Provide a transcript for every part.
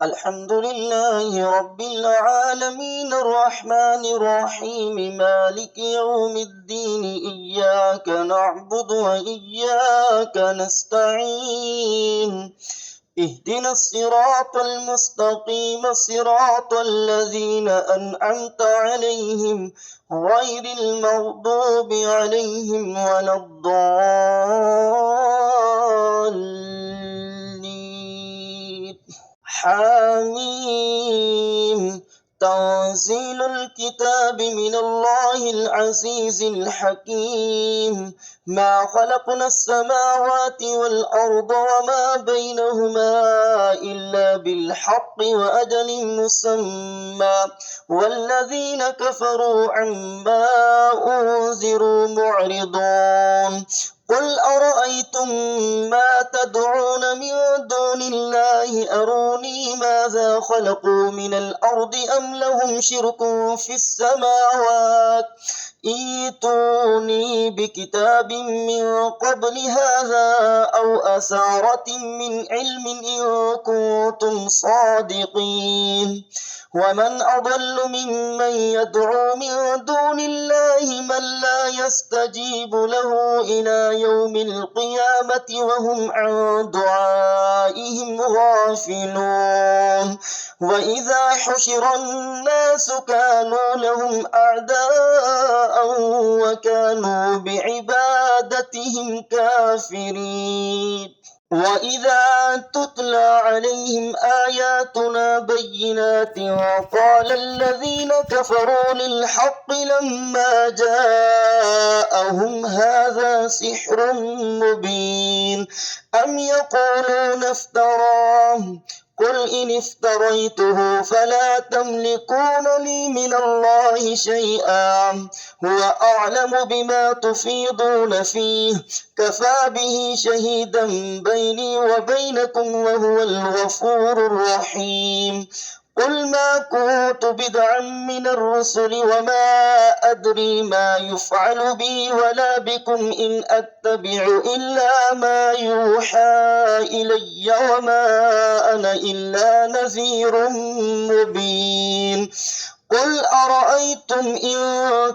الحمد لله رب العالمين الرحمن الرحيم مالك يوم الدين إياك نعبد وإياك نستعين اهدنا الصراط المستقيم صراط الذين أنعمت عليهم غير المغضوب عليهم ولا الضالين. حميم. تنزيل الكتاب من الله العزيز الحكيم. ما خلقنا السماوات والأرض وما بينهما إلا بالحق وأجل مسمى والذين كفروا عما أنذروا معرضون. قل أرأيتم ما تدعون من دون الله أروني ماذا خلقوا من الأرض أم لهم شرك في السماوات ائتوني بكتاب من قبل هذا أو أثارة من علم إن كنتم صادقين. ومن أضل ممن يدعو من دون الله من لا يستجيب له إلى يوم القيامة وهم عن دعائهم غافلون. وإذا حشر الناس كانوا لهم أعداء وكانوا بعبادتهم كافرين. وإذا تتلى عليهم آياتنا بينات وقال الذين كفروا للحق لما جاءهم هذا سحر مبين أم يقولون افتراه قل إن افتريته فلا تملكون لي من الله شيئا هو أعلم بما تفيضون فيه كفى به شهيدا بيني وبينكم وهو الغفور الرحيم. قل ما كنت بدعا من الرسل وما أدري ما يفعل بي ولا بكم إن أتبع إلا ما يوحى إلي وما أنا إلا نذير مبين. قل أرأيتم إن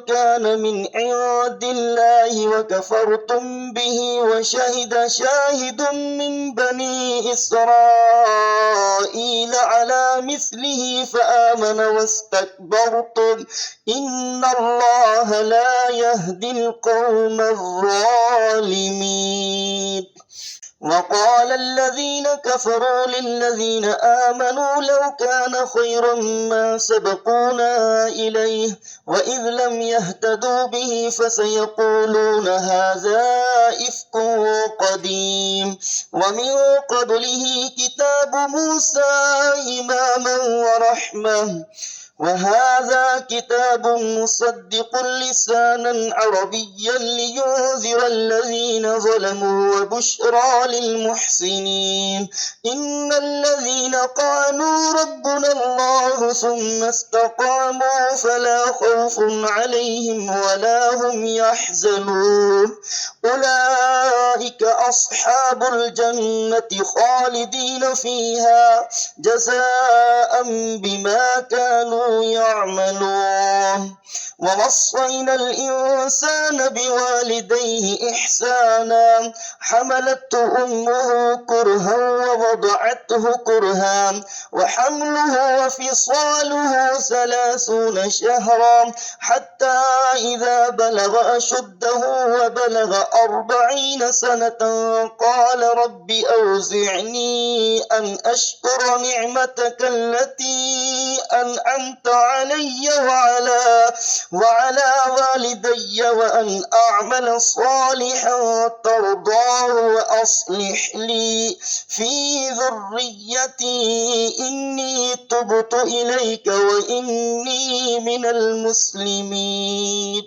كان من عند الله وكفرتم به وشهد شاهد من بني إسرائيل على مثله فآمن واستكبرتم إن الله لا يهدي القوم الظالمين. وقال الذين كفروا للذين آمنوا لو كان خيرا ما سبقونا إليه وإذ لم يهتدوا به فسيقولون هذا إفك قديم ومن قبله كتاب موسى إماما ورحمة وهذا كتاب مصدق لسانا عربيا لينذر الذين ظلموا وبشرى للمحسنين. إن الذين قالوا ربنا الله ثم استقاموا فلا خوف عليهم ولا هم يحزنون أولئك أصحاب الجنة خالدين فيها جزاء بما كانوا يعملون. ووصينا الإنسان بوالديه إحسانا حملته أمه كرها ووضعته كرها وحمله وفصاله 30 شهرا حتى إذا بلغ أشده وبلغ 40 سنة قال رب أوزعني أن أشكر نعمتك التي أنعمت علي وعلى والدي وأن أعمل صالحا ترضاه وأصلح لي في ذريتي إني تبت إليك وإني من المسلمين.